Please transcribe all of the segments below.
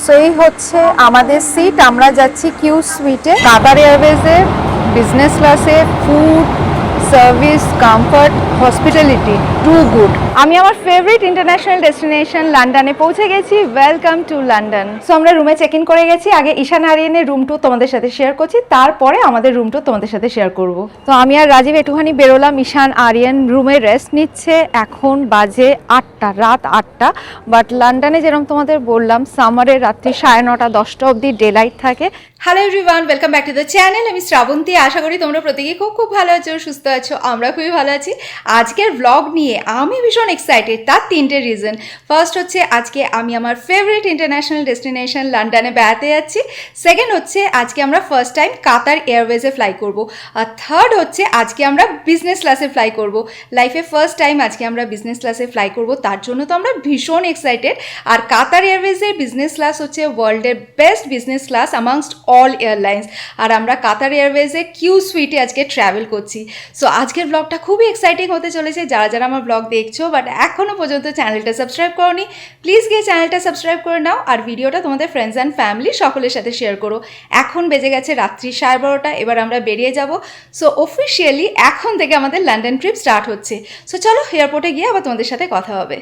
So এই হচ্ছে আমাদের সিট, আমরা যাচ্ছি কিউ সুইটে। কাতার এয়ারওয়েজের বিজনেস ক্লাসে food service comfort hospitality too good. আমি আমার ফেভারিট ইন্টারন্যাশনাল ডেস্টিনেশন লন্ডনে পৌঁছে গেছি। Welcome to London. সো আমরা রুমে চেক ইন করে গেছি। আগে ঈশান আরিয়ানের রুম টু তোমাদের সাথে শেয়ার করছি, তারপরে আমাদের রুম টু তোমাদের সাথে শেয়ার করব। তো আমি আর রাজীব একটুখানি বেরোলাম। ঈশান আরিয়ান রুমে রেস্ট নিচ্ছে। এখন বাজে 8টা, রাত 8টা। বাট লন্ডনে যেরকম তোমাদের বললাম সামারের রাত্রি 9:30 10টা অবধি ডে লাইট থাকে। Hello everyone, welcome back to the channel. আমি শ্রাবন্তী। আশা করি তোমরা প্রত্যেকেই খুব ভালো আছো, সুস্থ আছো। আমরা খুবই ভালো আছি। আজকের ব্লগ নিয়ে আমি ভীষণ এক্সাইটেড। তার 3টে রিজন। ফার্স্ট হচ্ছে আজকে আমি আমার ফেভারিট ইন্টারন্যাশনাল ডেস্টিনেশন লন্ডনে বেড়াতে যাচ্ছি। সেকেন্ড হচ্ছে আজকে আমরা ফার্স্ট টাইম কাতার এয়ারওয়েজে ফ্লাই করব। আর থার্ড হচ্ছে আজকে আমরা বিজনেস ক্লাসে ফ্লাই করব। লাইফে ফার্স্ট টাইম আজকে আমরা বিজনেস ক্লাসে ফ্লাই করব, তার জন্য তো আমরা ভীষণ এক্সাইটেড। আর কাতার এয়ারওয়েজের বিজনেস ক্লাস হচ্ছে ওয়ার্ল্ডের best business class amongst all airlines. আর আমরা কাতার এয়ারওয়েজে কিউ সুইটে আজকে ট্রাভেল করছি। সো আজকের ব্লগটা খুবই এক্সাইটিং হতে চলেছে। যারা যারা আমার ব্লগ দেখছো বাট এখনও পর্যন্ত চ্যানেলটা সাবস্ক্রাইব করোনি, প্লিজ গিয়ে চ্যানেলটা সাবস্ক্রাইব করে নাও। আর ভিডিওটা তোমাদের ফ্রেন্ডস অ্যান্ড ফ্যামিলি সকলের সাথে শেয়ার করো। এখন বেজে গেছে রাত্রি 12:30। এবার আমরা বেরিয়ে যাব। সো অফিসিয়ালি এখন থেকে আমাদের লন্ডন ট্রিপ স্টার্ট হচ্ছে। সো চলো এয়ারপোর্টে গিয়ে আবার তোমাদের সাথে কথা হবে।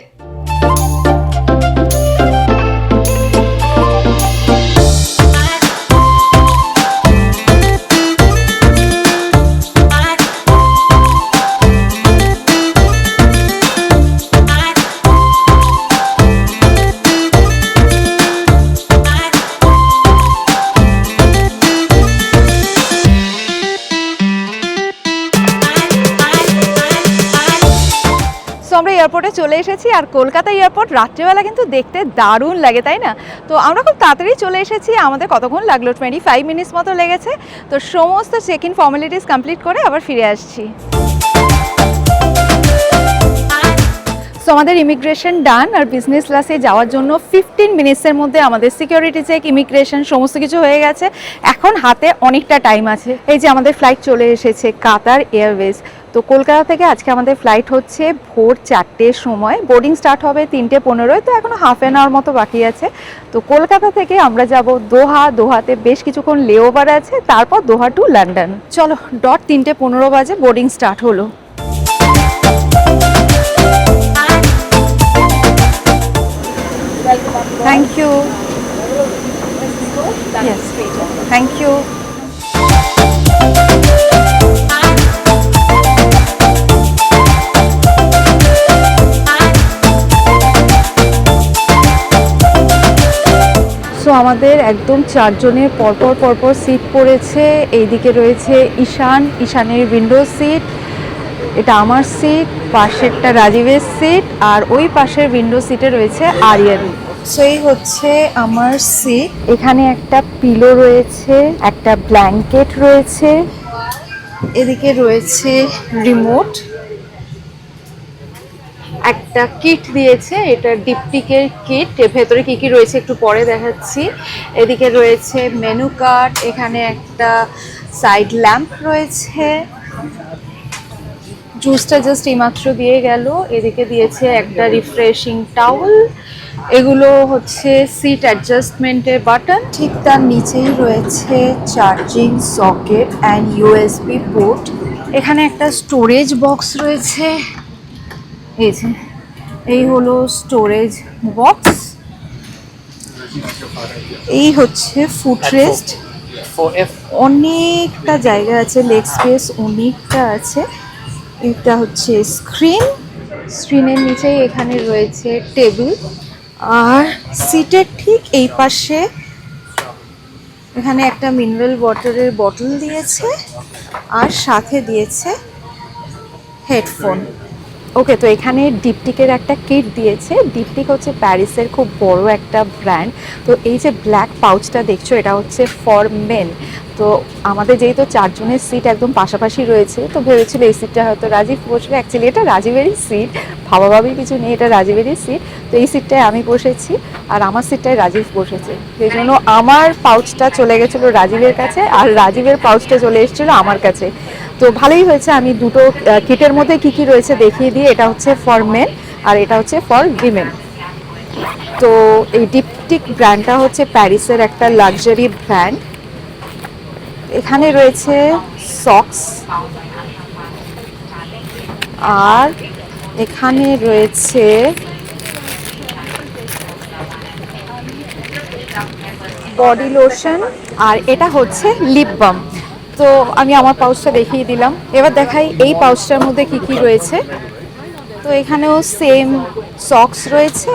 আমরা এয়ারপোর্টে চলে এসেছি। আর কলকাতা এয়ারপোর্ট রাত্রিবেলা কিন্তু দেখতে দারুণ লাগে, তাই না? তো আমরা খুব তাড়াতাড়ি চলে এসেছি। আমাদের কতক্ষণ লাগলো? 25 মিনিটস মতো লেগেছে। তো সমস্ত চেক ইন ফর্মালিটিস কমপ্লিট করে আবার ফিরে আসছি। সো আমাদের ইমিগ্রেশন ডান। আর বিজনেস ক্লাসে যাওয়ার জন্য 15 মিনিটসের মধ্যে আমাদের সিকিউরিটি চেক, ইমিগ্রেশন সমস্ত কিছু হয়ে গেছে। এখন হাতে অনেকটা টাইম আছে। এই যে আমাদের ফ্লাইট চলে এসেছে, কাতার এয়ারওয়েজ। তো কলকাতা থেকে আজকে আমাদের ফ্লাইট হচ্ছে ভোর 4টের সময়। বোর্ডিং স্টার্ট হবে 3:15। তো এখনও হাফ অ্যান আওয়ার মতো বাকি আছে। তো কলকাতা থেকে আমরা যাব দোহা। দোহাতে বেশ কিছুক্ষণ লেওভার আছে, তারপর দোহা টু লন্ডন। চলো, ডট 3:15 বাজে বোর্ডিং স্টার্ট হলো। Thank you. Yes. Thank you. So আমাদের একদম 4 জনের পরপর সিট পড়েছে। এইদিকে রয়েছে ঈশানের উইন্ডো সিট, এটা আমার সিট, পাশেরটা রাজীবের সিট, আর ওই পাশের উইন্ডো সিটে রয়েছে আরিয়ান। সো এই হচ্ছে আমার সিট। এখানে একটা পিলো রয়েছে, একটা ব্ল্যাঙ্কেট রয়েছে, এদিকে রয়েছে রিমোট, একটা কিট দিয়েছে, এটা ডিপটিকের কিট। এর ভেতরে কি কি রয়েছে একটু পরে দেখাচ্ছি। এদিকে রয়েছে মেনু কার্ড, এখানে একটা সাইড ল্যাম্প রয়েছে, জুসটা জাস্ট এইমাত্র দিয়ে গেল। এদিকে দিয়েছে একটা রিফ্রেশিং টাওয়েল। এগুলো হচ্ছে সিট অ্যাডজাস্টমেন্টের বাটন। ঠিক তার নিচেই রয়েছে charging socket and USB port. এখানে একটা স্টোরেজ বক্স রয়েছে। এই যে এই হলো স্টোরেজ বক্স। এই হচ্ছে ফুটরেস্ট, অনেকটা জায়গা আছে, লেগ স্পেস অনেকটা আছে। এটা হচ্ছে স্ক্রিনের নিচেই এখানে রয়েছে টেবিল। আর সিটের ঠিক এই পাশে এখানে একটা মিনারেল ওয়াটারের বটল দিয়েছে, আর সাথে দিয়েছে হেডফোন। ওকে, তো এখানে ডিপটিকের একটা কিট দিয়েছে। ডিপটিক হচ্ছে প্যারিসের খুব বড় একটা ব্র্যান্ড। তো এই যে ব্ল্যাক পাউচটা দেখছো, এটা হচ্ছে ফর মেন। তো আমাদের যেহেতু 4 জনের সিট একদম পাশাপাশি রয়েছে, তো ভেবেছিল এই সিটটা হয়তো রাজীব বসবে। অ্যাকচুয়ালি এটা রাজীবেরই সিট, ভাবাভাবির কিছু নেই, এটা রাজীবেরই সিট। তো এই সিটটায় আমি বসেছি, আর আমার সিটটায় রাজীব বসেছে। সেই জন্য আমার পাউচটা চলে গেছিলো রাজীবের কাছে, আর রাজীবের পাউচটা চলে এসেছিলো আমার কাছে। তো ভালোই হয়েছে, আমি দুটো কিটের মধ্যে কি কি রয়েছে দেখিয়ে দিয়ে। এটা হচ্ছে ফর মেন আর এটা হচ্ছে ফর উইমেন। তো এই ডিপটিক ব্র্যান্ডটা হচ্ছে প্যারিসের একটা লাক্সারি ব্র্যান্ড। এখানে রয়েছে সক্স, আর এখানে রয়েছে বডি লোশন, আর এটা হচ্ছে লিপ বাম। তো আমি আমার পাউচটা দেখিয়ে দিলাম, এবার দেখাই এই পাউচটার মধ্যে কি কি রয়েছে। তো এখানেও সেম সক্স রয়েছে,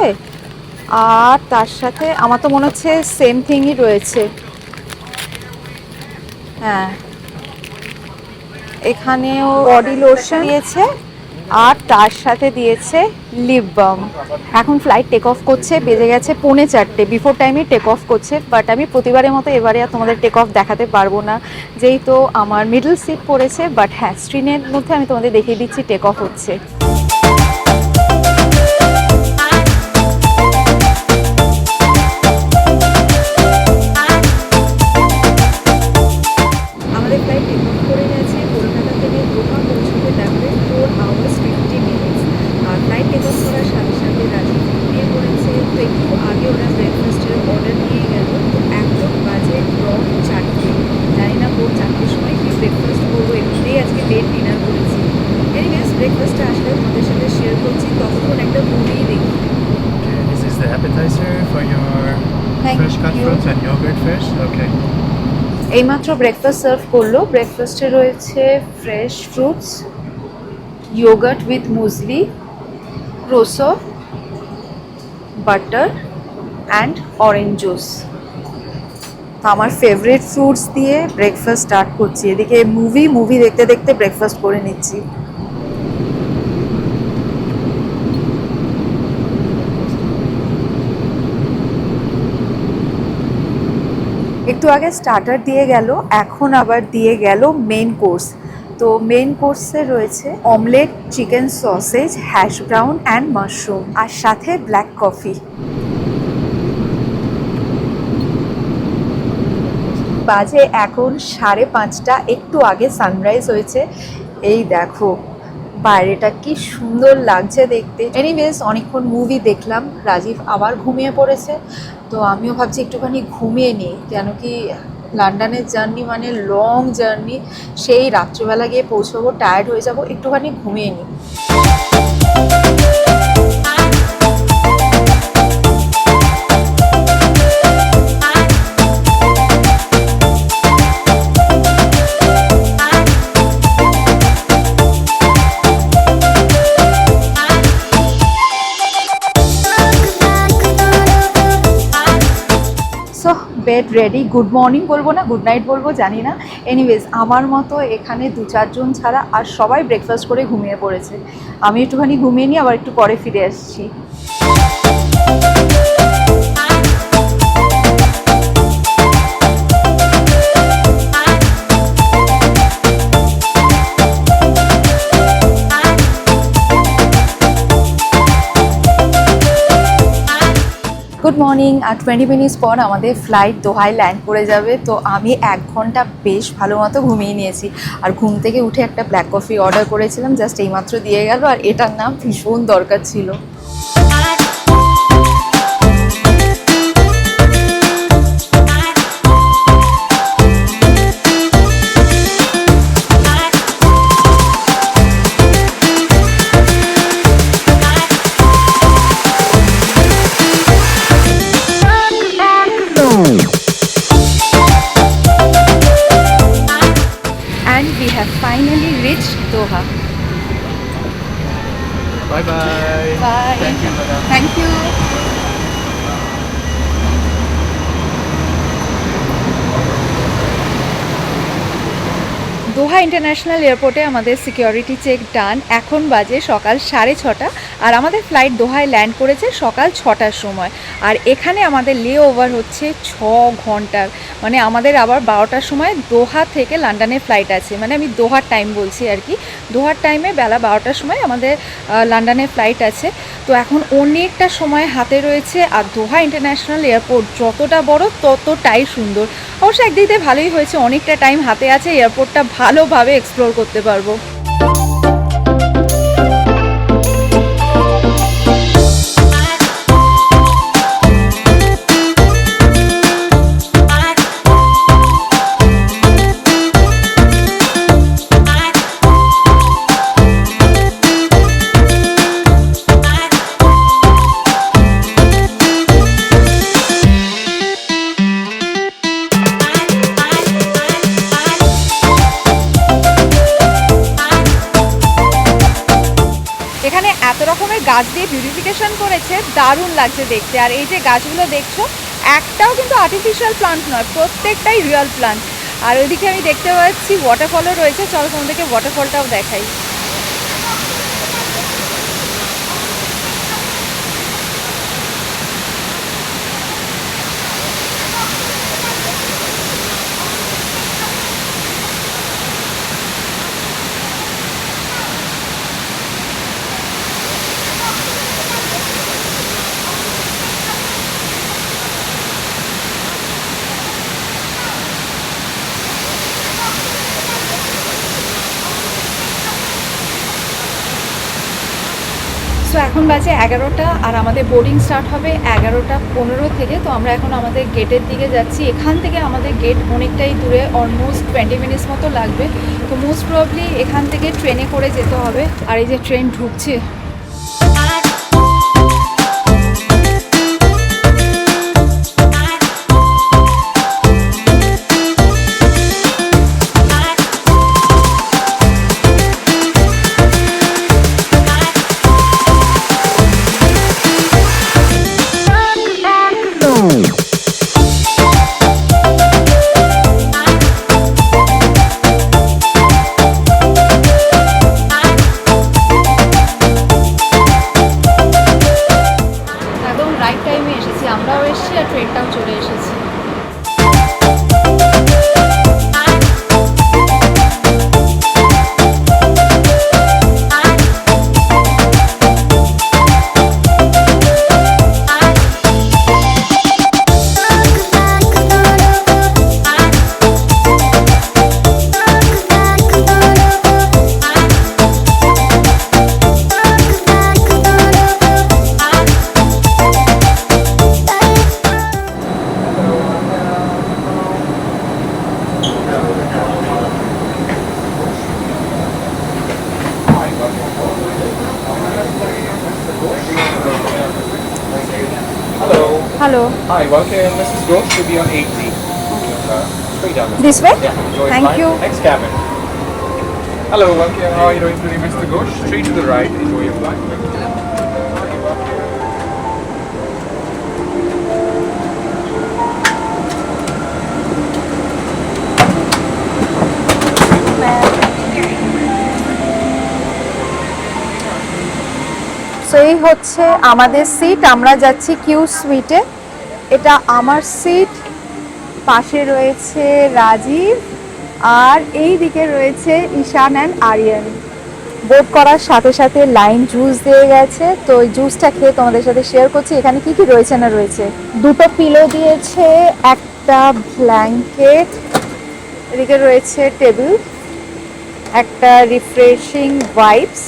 আর তার সাথে আমার তো মনে হচ্ছে সেম থিংই রয়েছে। হ্যাঁ, এখানেও বডি লোশন দিয়েছে, আর তার সাথে দিয়েছে লিপ বাম। এখন ফ্লাইট টেক অফ করছে, বেজে গেছে 3:45, বিফোর টাইমে টেক অফ করছে। বাট আমি প্রতিবারের মতো এবারে আর তোমাদের টেক অফ দেখাতে পারবো না, যেহেতু আমার মিডল সিট পড়েছে। বাট হ্যাঁ, স্ক্রিনের মধ্যে আমি তোমাদের দেখিয়ে দিচ্ছি টেক অফ হচ্ছে। আমাদের ফ্লাইট টেক অফ করে গেছে। কলকাতা থেকে দোহা পৌঁছতে লাগবে 4 hours 50 minutes। আর ফ্লাইট টেক অফ করার সাথে সাথে রাজীব ঘুমিয়ে পড়েছে। তো একটু আগে ওরা ব্রেকফাস্টের অর্ডার দিয়ে গেল। তো এখন বাজে 4:30। জানি না ভোর 4টের সময় কি ব্রেকফাস্ট করবো, এমনিতেই আজকে লেট ডিনার করেছি। এনিওয়েজ, ব্রেকফাস্টটা আসলে তোমাদের সাথে শেয়ার করছি, ততক্ষণ একটা মুভি দেখি। Okay, this is the appetizer for your Thank fresh cut you. fruits and yogurt fish. Okay. এইমাত্র ব্রেকফাস্ট সার্ভ করলো। ব্রেকফাস্টে রয়েছে fresh fruits, yoghurt with muesli, croissant, butter and orange juice. তো আমার ফেভারিট ফ্রুটস দিয়ে breakfast start করছি। এদিকে movie দেখতে দেখতে ব্রেকফাস্ট করে নিচ্ছি। একটু আগে স্টার্টার দিয়ে গেল, এখন আবার দিয়ে গেল মেন কোর্স। তো মেন কোর্সে রয়েছে omelette, chicken sausage, hash brown and mushroom, আর সাথে ব্ল্যাক কফি। বাজে এখন 5:30, একটু আগে সানরাইজ হয়েছে। এই দেখো বাইরেটা কি সুন্দর লাগছে দেখতে। এনিওয়েজ, অনেকক্ষণ মুভি দেখলাম, রাজীব আবার ঘুমিয়ে পড়েছে। তো আমিও ভাবছি একটুখানি ঘুমিয়ে নিই, কেন কি লন্ডনের জার্নি মানে লং জার্নি, সেই রাত্রিবেলা গিয়ে পৌঁছবো, টায়ার্ড হয়ে যাব, একটুখানি ঘুমিয়ে নিই। Bed ready. গুড মর্নিং বলবো না গুড নাইট বলবো জানি না। এনিওয়েজ, আমার মতো এখানে 2-4 জন ছাড়া আর সবাই ব্রেকফাস্ট করে ঘুমিয়ে পড়েছে। আমি একটুখানি ঘুমিয়ে নিই, আবার একটু পরে ফিরে আসছি। Good morning. আর 20 মিনিটস পর আমাদের ফ্লাইট দোহায় ল্যান্ড করে যাবে। তো আমি 1 ঘন্টা বেশ ভালো মতো ঘুমিয়ে নিয়েছি। আর ঘুম থেকে উঠে একটা ব্ল্যাক কফি অর্ডার করেছিলাম, জাস্ট এইমাত্র দিয়ে গেল। আর এটার নাম ভীষণ দরকার ছিল। Finally reached Doha. Bye bye. Bye. Thank you, madam. Thank you. Doha international এয়ারপোর্টে আমাদের সিকিউরিটি চেক ডান। এখন বাজে সকাল 6:30, আর আমাদের ফ্লাইট দোহায় ল্যান্ড করেছে সকাল 6টার সময়। আর এখানে আমাদের লে ওভার হচ্ছে 6 ঘন্টার। মানে আমাদের আবার 12টার সময় দোহা থেকে লন্ডনের ফ্লাইট আছে। মানে আমি দোহার টাইম বলছি আর কি। দোহার টাইমে বেলা 12টার সময় আমাদের লন্ডনের ফ্লাইট আছে। তো এখন অনেকটা সময় হাতে রয়েছে। আর দোহা ইন্টারন্যাশনাল এয়ারপোর্ট যতটা বড় ততটাই সুন্দর। অবশ্য একদিক দিয়ে ভালোই হয়েছে, অনেকটা টাইম হাতে আছে, এয়ারপোর্টটা ভালোভাবে এক্সপ্লোর করতে পারবো। কাঁচ দিয়ে বিউটিফিকেশন করেছে, দারুণ লাগছে দেখতে। আর এই যে গাছগুলো দেখছো, একটাও কিন্তু আর্টিফিশিয়াল প্লান্ট নয়, প্রত্যেকটাই রিয়েল প্লান্ট। আর ওইদিকে আমি দেখতে পাচ্ছি ওয়াটারফলও রয়েছে, চলো তোমাদেরকে ওয়াটারফলটাও দেখাই। তো এখন বাজে 11টা, আর আমাদের বোর্ডিং স্টার্ট হবে 11:15 থেকে। তো আমরা এখন আমাদের গেটের দিকে যাচ্ছি। এখান থেকে আমাদের গেট অনেকটাই দূরে, অলমোস্ট 20 মিনিটস মতো লাগবে। তো মোস্ট প্রবলি এখান থেকে ট্রেনে করে যেতে হবে। আর এই যে ট্রেন ঢুকছে, একদম রাইট টাইমে এসেছি। আমরাও এসেছি আর ট্রেনটাও চলে এসেছি। Hello, Hi, welcome, Mrs. Ghosh will be on 80. Straight down. This way? Yeah, enjoy Thank flight. you. Next cabin. Hello, welcome. How are you doing today, Mr. Ghosh? Straight to the right. Enjoy your flight. So এই হচ্ছে আমাদের seat. আমরা যাচ্ছি Q সুইটে। এটা আমার seat, পাশে রয়েছে রাজীব, আর এই দিকে রয়েছে ঈশান অ্যান্ড আরিয়ান। বোর্ড করার সাথে সাথে লাইন জুস দিয়ে গেছে, তো ওই জুসটা খেয়ে তোমাদের সাথে শেয়ার করছি এখানে কি কি রয়েছে না রয়েছে। দুটো পিলো দিয়েছে, একটা ব্ল্যাঙ্কেট, এদিকে রয়েছে টেবিল, একটা রিফ্রেশিং ওয়াইপস,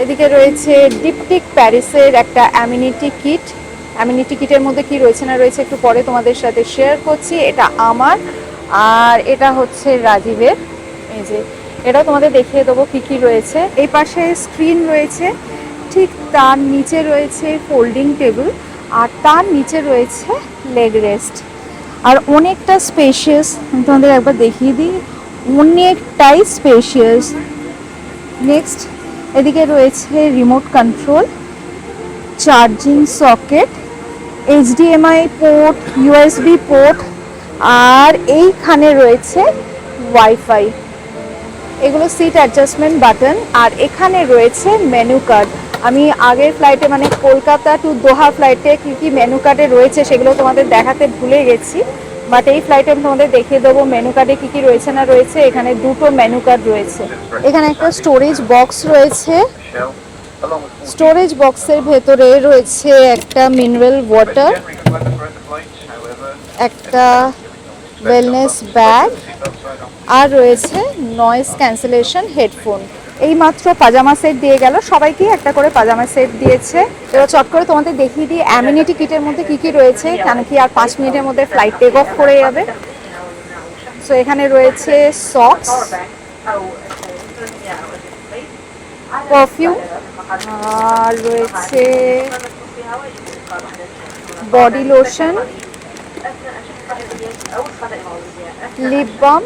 এদিকে রয়েছে ডিপটিক প্যারিসের একটা অ্যামিনিটি কিট। অ্যামিনিটি কিটের মধ্যে কি রয়েছে না রয়েছে একটু পরে তোমাদের সাথে শেয়ার করছি। এটা আমার, আর এটা হচ্ছে রাজীবের। এই যে এটাও তোমাদের দেখিয়ে দেবো কী কী রয়েছে। এই পাশে স্ক্রিন রয়েছে, ঠিক তার নিচে রয়েছে ফোল্ডিং টেবিল, আর তার নিচে রয়েছে লেগ রেস্ট। আর অনেকটা স্পেশিয়াস, আমি তোমাদের একবার দেখিয়ে দিই, অনেকটাই স্পেশিয়াস। নেক্সট এদিকে রয়েছে remote control, charging socket, HDMI port, USB port, আর এইখানে রয়েছে ওয়াইফাই। এগুলো সিট অ্যাডজাস্টমেন্ট বাটন। আর এখানে রয়েছে মেনু কার্ড। আমি আগের ফ্লাইটে মানে কলকাতা টু দোহা ফ্লাইটে কী কী মেনু কার্ডে রয়েছে সেগুলো তোমাদের দেখাতে ভুলে গেছি, বাট এই ফ্লাইটে আমি তোমাদের দেখিয়ে দেবো মেনু কার্ডে কী কী রয়েছে না রয়েছে। এখানে দুটো মেনু কার্ড রয়েছে। এখানে একটা স্টোরেজ বক্স রয়েছে, স্টোরেজ বক্সের ভেতরে রয়েছে একটা মিনারেল ওয়াটার, একটা ওয়েলনেস ব্যাগ, আর রয়েছে নয়েজ ক্যান্সেলেশন হেডফোন। এই মাত্র পাজামা সেট দিয়ে গেল, সবাইকেই একটা করে পাজামা সেট দিয়েছে। এবার চট করে তোমাদের দেখিয়ে দিই অ্যামিনিটি কিটের মধ্যে কি কি রয়েছে, কেন কি আর 5 মিনিটের মধ্যে ফ্লাইট টেক অফ করে যাবে। সো এখানে রয়েছে সক্স, পারফিউম, আর রয়েছে body lotion, lip balm,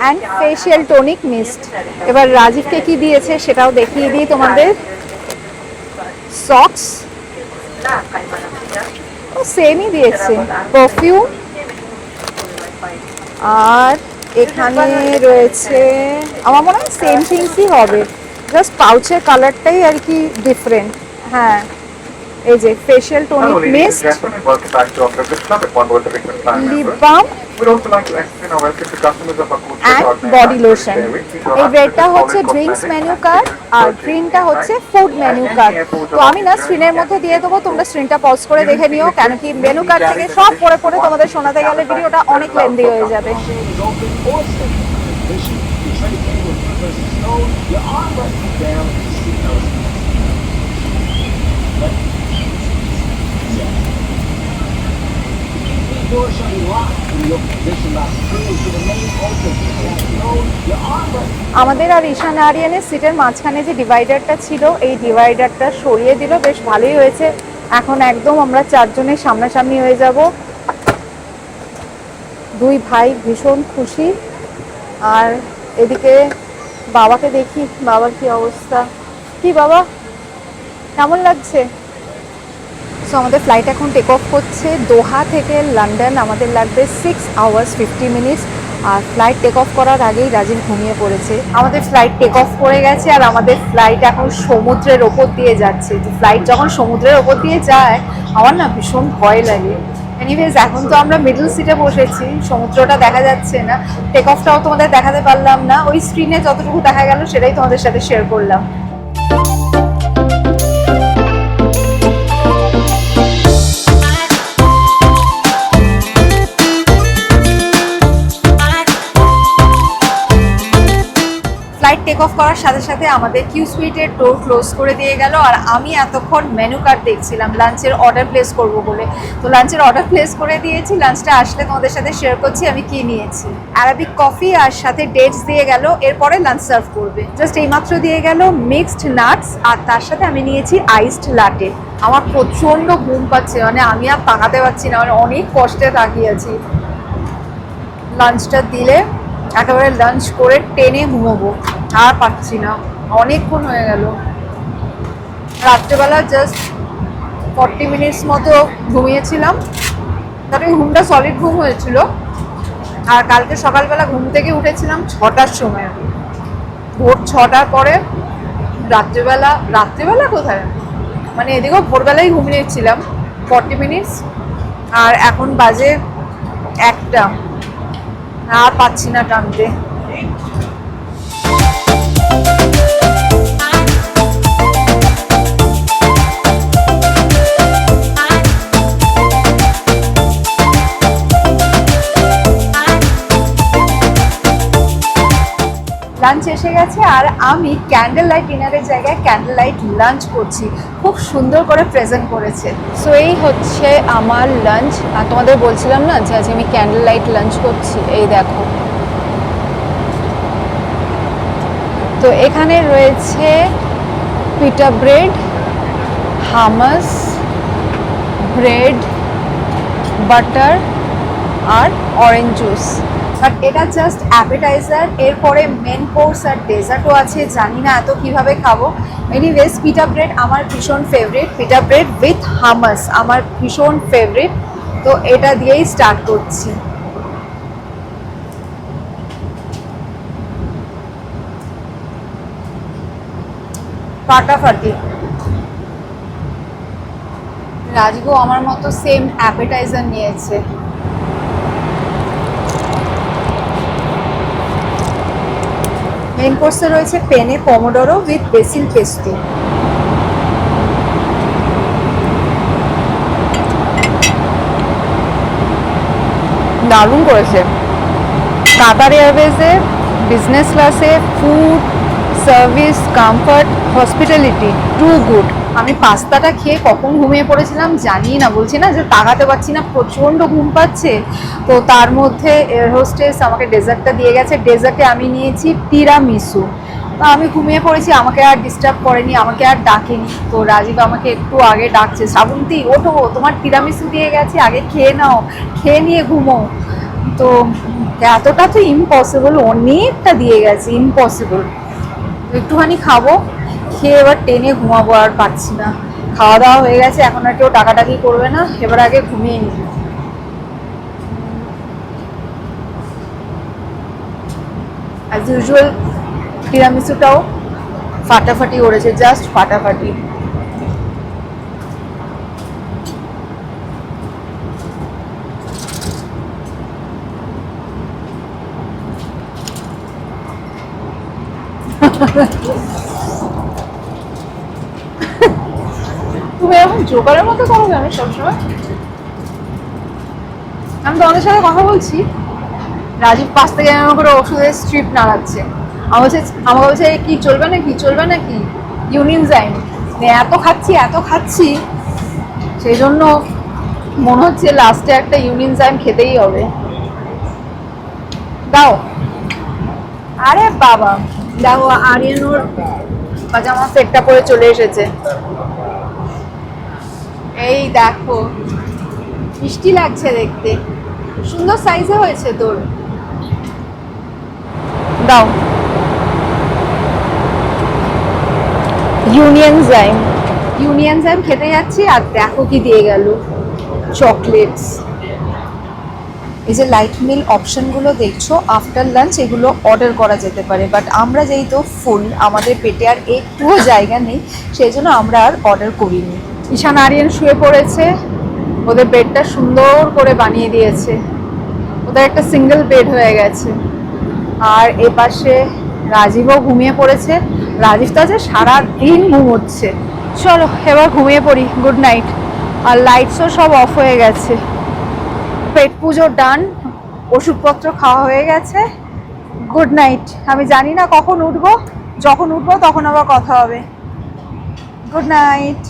and facial tonic mist. এবার রাজীবকে কি দিয়েছে সেটাও দেখিয়ে দিই তোমাদের। সক্স ও সেমই দিয়েছে, পারফিউম, আর এখানে রয়েছে আমার মনে হয় সেম থিংসই হবে, জাস্ট পাউচের কালারটাই আর কি ডিফারেন্ট। হ্যাঁ, এই যে facial tonic mist, welcome back to our Privilege Club at One World of England Prime lip Member. Balm We'd also like to extend our welcome to customers of our coach and body lotion. এই রেডটা হচ্ছে drinks menu card আর গ্রিনটা হচ্ছে food menu card. তো আমি না স্ক্রিনের মধ্যে দিয়ে দেবো, তোমরা স্ক্রিনটা পজ করে দেখে নিও, কেন কি মেনু কার্ড থেকে সব পড়ে পড়ে তোমাদের শোনাতে গেলে ভিডিওটা অনেক লেন্দি হয়ে যাবে। আমাদের আর ঈশান আরিয়ানের সিটের মাঝখানে যে ডিভাইডারটা ছিল, এই ডিভাইডারটা সরিয়ে দিল, বেশ ভালোই হয়েছে। এখন একদম আমরা চারজনের সামনাসামনি হয়ে যাব। দুই ভাই ভীষণ খুশি। আর এদিকে বাবাকে দেখি, বাবার কি অবস্থা। কি বাবা, কেমন লাগছে? সো আমাদের ফ্লাইট এখন টেক অফ করছে দোহা থেকে লন্ডন। আমাদের লাগবে 6 hours 50 minutes। আর ফ্লাইট টেক অফ করার আগেই রাজীব ঘুমিয়ে পড়েছে। আমাদের ফ্লাইট টেক অফ করে গেছে আর আমাদের ফ্লাইট এখন সমুদ্রের ওপর দিয়ে যাচ্ছে। তো ফ্লাইট যখন সমুদ্রের ওপর দিয়ে যায় আমার না ভীষণ ভয় লাগে। এনিওয়েজ, এখন তো আমরা মিডল সিটে বসেছি, সমুদ্রটা দেখা যাচ্ছে না, টেক অফটাও তোমাদের দেখাতে পারলাম না। ওই স্ক্রিনে যতটুকু দেখা গেল সেটাই তোমাদের সাথে শেয়ার করলাম। ফ্লাইট টেক অফ করার সাথে সাথে আমাদের কিউ সুইটের ডোর ক্লোজ করে দিয়ে গেল। আর আমি এতক্ষণ মেনু কার্ড দেখছিলাম লাঞ্চের অর্ডার প্লেস করব বলে। তো লাঞ্চের অর্ডার প্লেস করে দিয়েছি, লাঞ্চটা আসলে তোমাদের সাথে শেয়ার করছি আমি কি নিয়েছি। অ্যারাবিক কফি আর সাথে ডেটস দিয়ে গেল, এরপরে লাঞ্চ সার্ভ করবে। জাস্ট এইমাত্র দিয়ে গেল মিক্সড নাটস, আর তার সাথে আমি নিয়েছি আইসড লাটে। আমার প্রচণ্ড ঘুম পাচ্ছে, মানে আমি আর তাকাতে পারছি না, মানে অনেক কষ্টে তাকিয়েছি। লাঞ্চটা দিলে একেবারে লাঞ্চ করে টেনে ঘুমোবো, আর পাচ্ছি না, অনেকক্ষণ হয়ে গেল। রাত্রেবেলা জাস্ট 40 minutes মতো ঘুমিয়েছিলাম, তারপরে ঘুমটা সলিড ঘুম হয়েছিল। আর কালকে সকালবেলা ঘুম থেকে উঠেছিলাম 6টার সময়, ভোর 6টার পরে। রাত্রেবেলা কোথায়, মানে এদিকেও ভোরবেলায় ঘুমিয়েছিলাম 40 minutes। আর এখন বাজে 1টা, আর পাচ্ছি না টানতে। লাঞ্চ এসে গেছে আর আমি ক্যান্ডেল লাইট ডিনারের জায়গায় ক্যান্ডেল লাইট লাঞ্চ করছি। খুব সুন্দর করে প্রেজেন্ট করেছে। সো এই হচ্ছে আমার লাঞ্চ। আর তোমাদের বলছিলাম না যে আজ আমি ক্যান্ডেল লাইট লাঞ্চ করছি, এই দেখো। তো এখানে রয়েছে pita bread, hummus, bread, butter আর অরেঞ্জ জুস। বাট এটা জাস্ট অ্যাপেটাইজার, এরপরে মেন কোর্স আর ডেজার্টও আছে। জানি না এত কিভাবে খাবো। এনিওয়েজ, পিটা ব্রেড আমার ভীষণ ফেভারিট, পিটা ব্রেড উইথ হামাস আমার ভীষণ ফেভারিট। তো এটা দিয়েই স্টার্ট করছি। ফাটাফাটি। রাজগো আমার মতো সেম অ্যাপেটাইজার নিয়েছে। মেন কোর্সে রয়েছে পেনে পমোডোরো উইথ বেসিল পেস্টো। দারুণ করেছে। কাতার এয়ারওয়েজের বিজনেস ক্লাসে food service, comfort, hospitality too good. আমি পাস্তাটা খেয়ে কখন ঘুমিয়ে পড়েছিলাম জানি না, বলছি না যে তাকাতে পারছি না, প্রচণ্ড ঘুম পাচ্ছে। তো তার মধ্যে এয়ার হোস্টেস আমাকে ডেজার্টটা দিয়ে গেছে। ডেজার্টে আমি নিয়েছি তিরামিসু। তো আমি ঘুমিয়ে পড়েছি, আমাকে আর ডিস্টার্ব করেনি, আমাকে আর ডাকেনি। তো রাজীব আমাকে একটু আগে ডাকছে, শ্রাবন্তী ওঠো, তোমার তিরামিসু দিয়ে গেছে, আগে খেয়ে নাও, খেয়ে নিয়ে ঘুমো। তো এতটা তো ইম্পসিবল, অনেকটা দিয়ে গেছে, ইম্পসিবল। একটুখানি খাবো, খেয়ে এবার টেনে ঘুমাবো, আর পাচ্ছি না। খাওয়া দাওয়া হয়ে গেছে, এখন আর কেউ টাকাটাকি করবে না, এবার আগে ঘুমিয়ে নিই। অ্যাজ ইউজুয়াল তিরামিসুটাও ফাটাফাটি করেছে, জাস্ট ফাটাফাটি। তুমি এরকম জোকারের মতো করো কেন সবসময়? আমি তোমাদের সাথে কথা বলছি, রাজীব পাশ থেকে আমার করে ওষুধের স্ট্রিপ নাড়াচ্ছে। আমাকে বলছে কি চলবে নাকি, চলবে নাকি ইউনিনজাইম। এত খাচ্ছি সেই জন্য মনে হচ্ছে লাস্টে একটা ইউনিনজাইম খেতেই হবে। দাও। আরে বাবা, দেখো আরিয়ানোর পাজামা সেটটা পরে চলে এসেছে। এই দেখো, মিষ্টি লাগছে দেখতে, সুন্দর সাইজে হয়েছে তোর। দাও। ইউনিয়নজাইম খেতে যাচ্ছি, আর দেখো কি দিয়ে গেল, চকলেটস। এই যে লাইট মিল অপশনগুলো দেখছো, আফটার লাঞ্চ এগুলো অর্ডার করা যেতে পারে, বাট আমরা যেহেতু ফুল, আমাদের পেটে আর একটুও জায়গা নেই, সেই জন্য আমরা আর অর্ডার করিনি। ঈশান আরিয়ান শুয়ে পড়েছে, ওদের বেডটা সুন্দর করে বানিয়ে দিয়েছে, ওদের একটা সিঙ্গেল বেড হয়ে গেছে। আর এপাশে রাজীবও ঘুমিয়ে পড়েছে। রাজীব তো আজকে সারাদিন ঘুমোচ্ছে। চলো এবার ঘুমিয়ে পড়ি, গুড নাইট। আর লাইটসও সব অফ হয়ে গেছে, পেট পুজো ডান, ওষুধপত্র খাওয়া হয়ে গেছে, গুড নাইট। আমি জানি না কখন উঠবো, যখন উঠবো তখন আবার কথা হবে। Good night.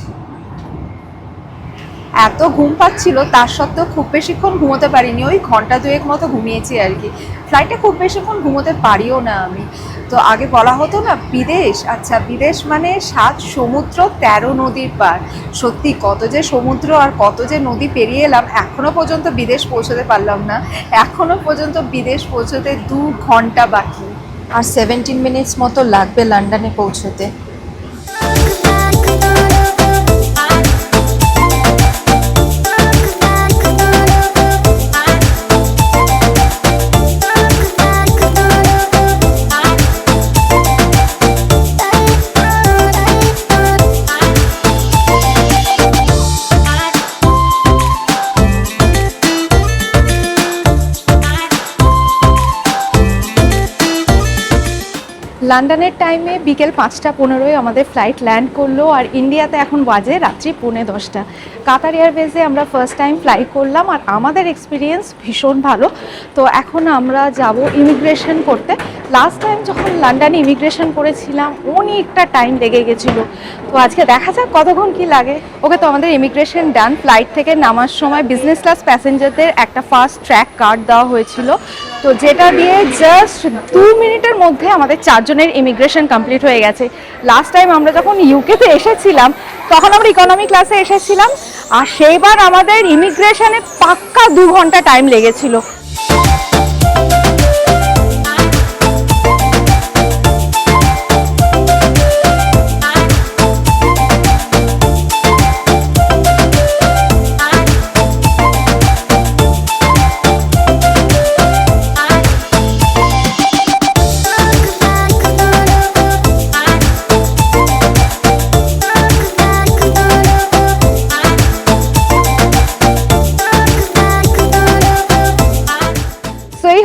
এত ঘুম পাচ্ছিল, তার সত্ত্বেও খুব বেশিক্ষণ ঘুমোতে পারিনি, ওই ঘন্টা দুয়েক মতো ঘুমিয়েছি আর কি। ফ্লাইটে খুব বেশিক্ষণ ঘুমোতে পারিও না আমি। তো আগে বলা হতো না বিদেশ, আচ্ছা বিদেশ মানে 7 সমুদ্র 13 নদীর পার। সত্যি কত যে সমুদ্র আর কত যে নদী পেরিয়ে এলাম, এখনো পর্যন্ত বিদেশ পৌঁছতে পারলাম না। এখনো পর্যন্ত বিদেশ পৌঁছতে 2 ঘন্টা বাকি, আর 17 মিনিটস মতো লাগবে লন্ডনে পৌঁছতে। লন্ডনের টাইমে বিকেল 5:15 আমাদের ফ্লাইট ল্যান্ড করলো, আর ইন্ডিয়াতে এখন বাজে রাত্রি 9:45। কাতার এয়ারওয়েজে আমরা ফার্স্ট টাইম ফ্লাই করলাম, আর আমাদের এক্সপিরিয়েন্স ভীষণ ভালো। তো এখন আমরা যাব ইমিগ্রেশন করতে। লাস্ট টাইম যখন লন্ডনে ইমিগ্রেশন করেছিলাম অনেকটা টাইম লেগে গেছিলো, তো আজকে দেখা যাক কতক্ষণ কি লাগে। ওকে, তো আমাদের ইমিগ্রেশন ডান। ফ্লাইট থেকে নামার সময় বিজনেস ক্লাস প্যাসেঞ্জারদের একটা ফাস্ট ট্র্যাক কার্ড দেওয়া হয়েছিল, তো যেটা দিয়ে জাস্ট 2 মিনিটের মধ্যে আমাদের 4 জনের ইমিগ্রেশন কমপ্লিট হয়ে গেছে। লাস্ট টাইম আমরা যখন ইউকেতে এসেছিলাম তখন আমরা ইকোনমি ক্লাসে এসেছিলাম, আর সেইবার আমাদের ইমিগ্রেশনে পাক্কা 2 ঘন্টা টাইম লেগেছিল।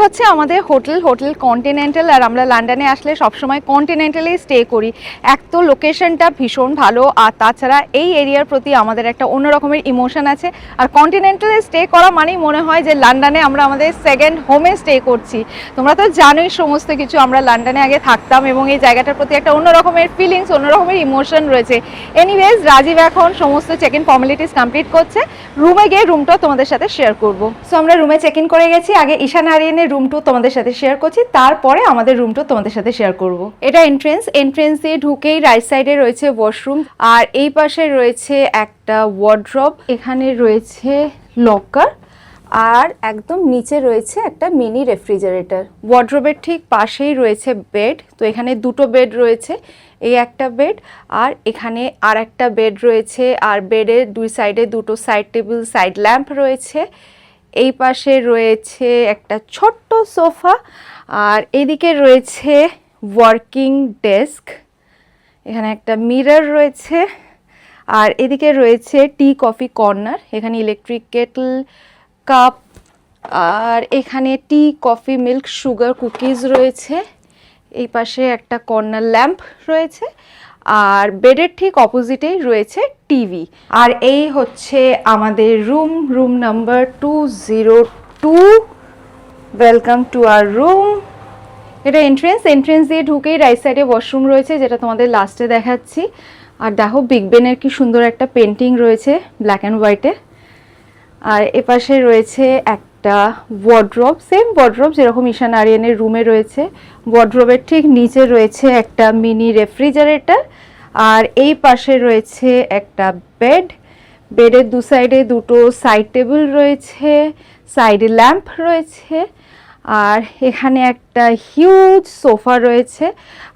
হচ্ছে আমাদের হোটেল কন্টিনেন্টাল, আর আমরা লন্ডনে আসলে সবসময় কন্টিনেন্টালেই স্টে করি। এক তো লোকেশনটা ভীষণ ভালো, আর তাছাড়া এই এরিয়ার প্রতি আমাদের একটা অন্য রকমের ইমোশন আছে। আর কন্টিনেন্টালে স্টে করা মানেই মনে হয় যে লন্ডনে আমরা আমাদের সেকেন্ড হোমে স্টে করছি। তোমরা তো জানোই সমস্ত কিছু, আমরা লন্ডনে আগে থাকতাম এবং এই জায়গাটার প্রতি একটা অন্য রকমের ফিলিংস, অন্য রকমের ইমোশন রয়েছে। এনিওয়েজ, রাজীব এখন সমস্ত চেক ইন ফর্মালিটিস কমপ্লিট করছে, রুমে গিয়ে রুমটাও তোমাদের সাথে শেয়ার করবো। সো আমরা রুমে চেক ইন করে গেছি। আগে ঈশান আরিয়ানের রুম টু তোমাদের সাথে শেয়ার করছি, তারপরে আমাদের রুম টু তোমাদের সাথে শেয়ার করব। এটা এন্ট্রেন্স দিয়ে ঢুকেই রাইট সাইডে রয়েছে ওয়াশরুম, আর এই পাশে রয়েছে একটা ওয়ার্ড্রব, এখানে রয়েছে লকার, আর একদম নিচে রয়েছে একটা মিনি রেফ্রিজারেটর। ওয়ার্ড্রোবের ঠিক পাশেই রয়েছে বেড। তো এখানে দুটো বেড রয়েছে, এই একটা বেড আর এখানে আর একটা বেড রয়েছে। আর বেডের দুই সাইডে দুটো সাইড টেবিল, সাইড ল্যাম্প রয়েছে। এই পাশে রয়েছে একটা ছোট্ট সোফা আর এদিকে রয়েছে ওয়ার্কিং ডেস্ক। এখানে একটা মিরর রয়েছে আর এদিকে রয়েছে টি কফি কর্নার। এখানে ইলেকট্রিক কেটল, কাপ আর এখানে টি, কফি, মিল্ক, সুগার, কুকিজ রয়েছে। এই পাশে একটা কর্নার ল্যাম্প রয়েছে আর বেডের ঠিক অপোজিটেই রয়েছে টিভি। আর এই হচ্ছে আমাদের room number 202। Welcome to our room. এটা এন্ট্রেন্স দিয়ে ঢুকেই রাইট সাইডে ওয়াশরুম রয়েছে, যেটা তোমাদের লাস্টে দেখাচ্ছি। আর দেখো বিগ বেনের কি সুন্দর একটা পেন্টিং রয়েছে ব্ল্যাক অ্যান্ড হোয়াইটে। আর এপাশে রয়েছে একটা ওয়ার্ড্রোব, সেম ওয়ার্ড্রোব যেরকম ঈশান আরিয়ানের রুমে রয়েছে। ওয়ার্ড্রোবের ঠিক নিচে রয়েছে একটা মিনি রেফ্রিজারেটর আর এই পাশে রয়েছে একটা বেড। বেডের দু সাইডে দুটো সাইড টেবিল রয়েছে, সাইডে ল্যাম্প রয়েছে আর এখানে একটা হিউজ সোফা রয়েছে।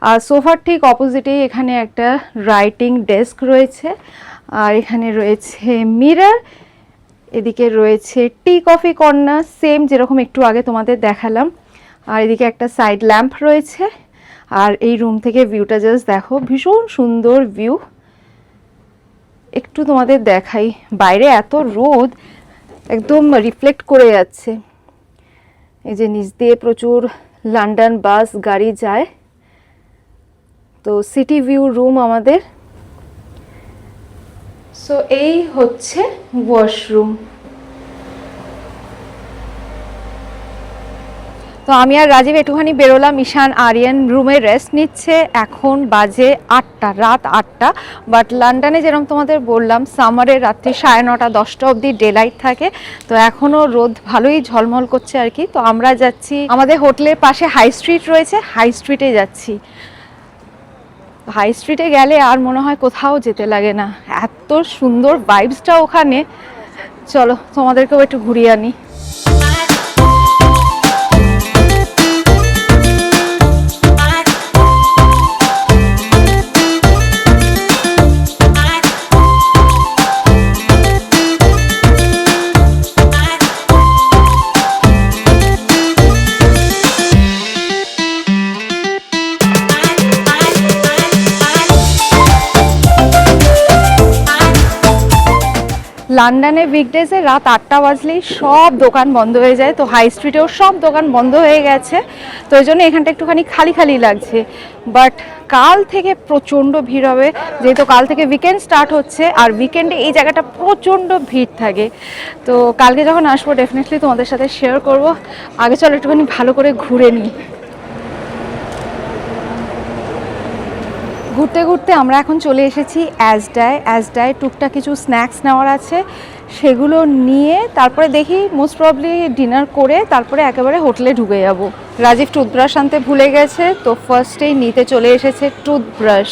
আর সোফার ঠিক অপোজিটেই এখানে একটা রাইটিং ডেস্ক রয়েছে আর এখানে রয়েছে মিরর। এদিকে রয়েছে টি কফি কর্নার, সেম যেরকম একটু আগে তোমাদের দেখালাম। আর এদিকে একটা সাইড ল্যাম্প রয়েছে। আর এই রুম থেকে ভিউটা জাস্ট দেখো, ভীষণ সুন্দর ভিউ। একটু তোমাদের দেখাই, বাইরে এত রোদ একদম রিফ্লেক্ট করে যাচ্ছে। এই যে নিচ দিয়ে প্রচুর লন্ডন বাস গাড়ি যায়। তো সিটি ভিউ রুম আমাদের। সো এই হচ্ছে ওয়াশরুম। তো আমি আর রাজীব একটুখানি বেরোলাম, ঈশান আরিয়ান রুমে রেস্ট নিচ্ছে। এখন বাজে 8টা, রাত 8টা। বাট লন্ডনে যেরকম তোমাদের বললাম সামারে রাত্রি 9:30 10টা অবধি ডে লাইট থাকে। তো এখনও রোদ ভালোই ঝলমল করছে আর কি। তো আমরা যাচ্ছি, আমাদের হোটেলের পাশে হাই স্ট্রিট রয়েছে, হাই স্ট্রিটে যাচ্ছি। হাই স্ট্রিটে গেলে আর মনে হয় কোথাও যেতে লাগে না, এত সুন্দর ভাইবসটা ওখানে। চলো তোমাদেরকেও একটু ঘুরিয়ে আনি। লন্ডনে উইকডেজে রাত 8টা বাজলেই সব দোকান বন্ধ হয়ে যায়। তো হাই স্ট্রিটেও সব দোকান বন্ধ হয়ে গেছে। তো এই জন্য এখানটা একটুখানি খালি খালি লাগছে। বাট কাল থেকে প্রচণ্ড ভিড় হবে, যেহেতু কাল থেকে উইকেন্ড স্টার্ট হচ্ছে। আর উইকেন্ডে এই জায়গাটা প্রচণ্ড ভিড় থাকে। তো কালকে যখন আসবো ডেফিনেটলি তোমাদের সাথে শেয়ার করব। আগে চলো একটুখানি ভালো করে ঘুরে নিই। ঘুরতে ঘুরতে আমরা এখন চলে এসেছি অ্যাজডায় টুকটাক কিছু স্ন্যাক্স নেওয়ার আছে, সেগুলো নিয়ে তারপরে দেখি মোস্ট প্রবলি ডিনার করে তারপরে একেবারে হোটেলে ঢুকে যাব। রাজীব টুথব্রাশ আনতে ভুলে গেছে, তো ফার্স্টেই নিতে চলে এসেছে টুথব্রাশ।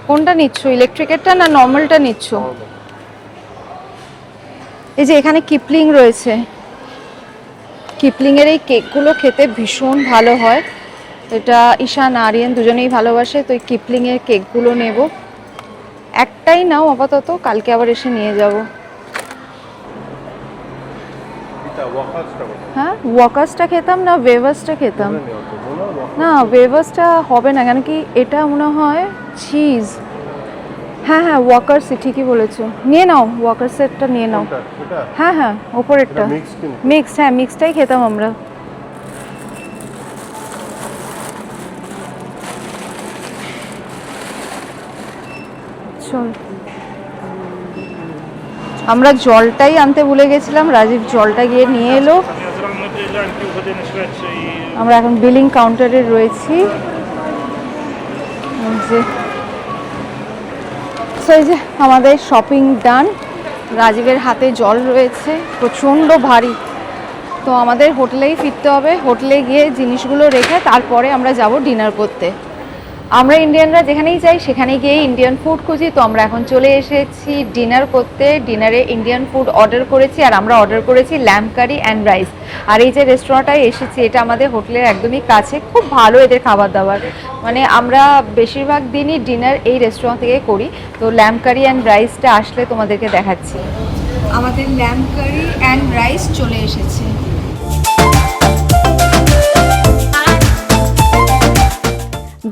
কোনটা নিচ্ছ, ইলেকট্রিকেরটা না নর্মালটা নিচ্ছ? এই যে এখানে কিপলিং রয়েছে, কিপলিংয়ের এই কেকগুলো খেতে ভীষণ ভালো হয়। এটা ঈশান আরিয়ান দুজনেই ভালোবাসে, তো এই কিপলিংয়ের কেকগুলো নেব। একটাই নাও আপাতত, কালকে আবার এসে নিয়ে যাব। হ্যাঁ, ওয়াকার্সটা খেতাম না ওয়েভার্সটা খেতাম না। ওয়েভার্সটা হবে না, কেন কি এটা মনে হয় চিজ। হ্যাঁ হ্যাঁ, ওয়াকার্সই, ঠিকই বলেছো। নিয়ে নাও ওয়াকার্সেরটা নিয়ে নাও। হ্যাঁ হ্যাঁ, ওপরেরটা মিক্স। হ্যাঁ, মিক্সটাই খেতাম আমরা। চল, আমরা জলটাই আনতে ভুলে গেছিলাম, রাজীব জলটা গিয়ে নিয়ে এলো। আমরা এখন বিলিং কাউন্টারে রয়েছি। এই যে আমাদের শপিং ডান। রাজীবের হাতে জল রয়েছে, প্রচণ্ড ভারী। তো আমাদের হোটেলেই ফিরতে হবে, হোটেলে গিয়ে জিনিসগুলো রেখে তারপরে আমরা যাব ডিনার করতে। আমরা ইন্ডিয়ানরা যেখানেই যাই সেখানেই গিয়ে ইন্ডিয়ান ফুড খুঁজি। তো আমরা এখন চলে এসেছি ডিনার করতে। ডিনারে ইন্ডিয়ান ফুড অর্ডার করেছি, আর আমরা অর্ডার করেছি ল্যাম্ব কারি অ্যান্ড রাইস। আর এই যে রেস্টুরেন্টটায় এসেছি, এটা আমাদের হোটেলের একদমই কাছে। খুব ভালো এদের খাবার দাবার, মানে আমরা বেশিরভাগ দিনই ডিনার এই রেস্টুরেন্ট থেকে করি। তো ল্যাম্ব কারি অ্যান্ড রাইসটা আসলে তোমাদেরকে দেখাচ্ছি। আমাদের ল্যাম্ব কারি অ্যান্ড রাইস চলে এসেছে।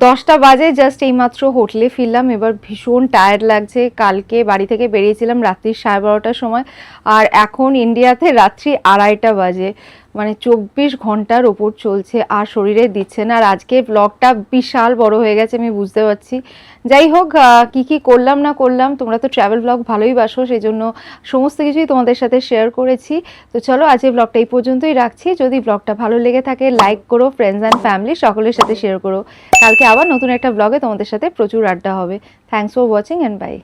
10টা বাজে, জাস্ট এইমাত্র হোটেলে ফিরলাম। এবার ভীষণ টায়ার্ড লাগছে। কালকে বাড়ি থেকে বেরিয়েছিলাম রাত্রি 12:30টার সময়, আর এখন ইন্ডিয়াতে রাত্রি 2:30 বাজে। মানে 24 ঘন্টার ওপর চলছে, আর শরীরে দিচ্ছে না। আর আজকে ব্লগটা বিশাল বড় হয়ে গেছে, আমি বুঝতে পারছি। যাই হোক, কি করলাম না করলাম, তোমরা তো ট্রাভেল ব্লগ ভালোই বাসো, সেই জন্য সমস্ত কিছুই তোমাদের সাথে শেয়ার করেছি। তো চলো, আজকে ব্লগটা এই পর্যন্তই রাখছি। যদি ব্লগটা ভালো লেগে থাকে লাইক করো, ফ্রেন্ডস অ্যান্ড ফ্যামিলি সকলের সাথে শেয়ার করো। কালকে আবার নতুন একটা ব্লগে তোমাদের সাথে প্রচুর আড্ডা হবে। Thanks for watching and by.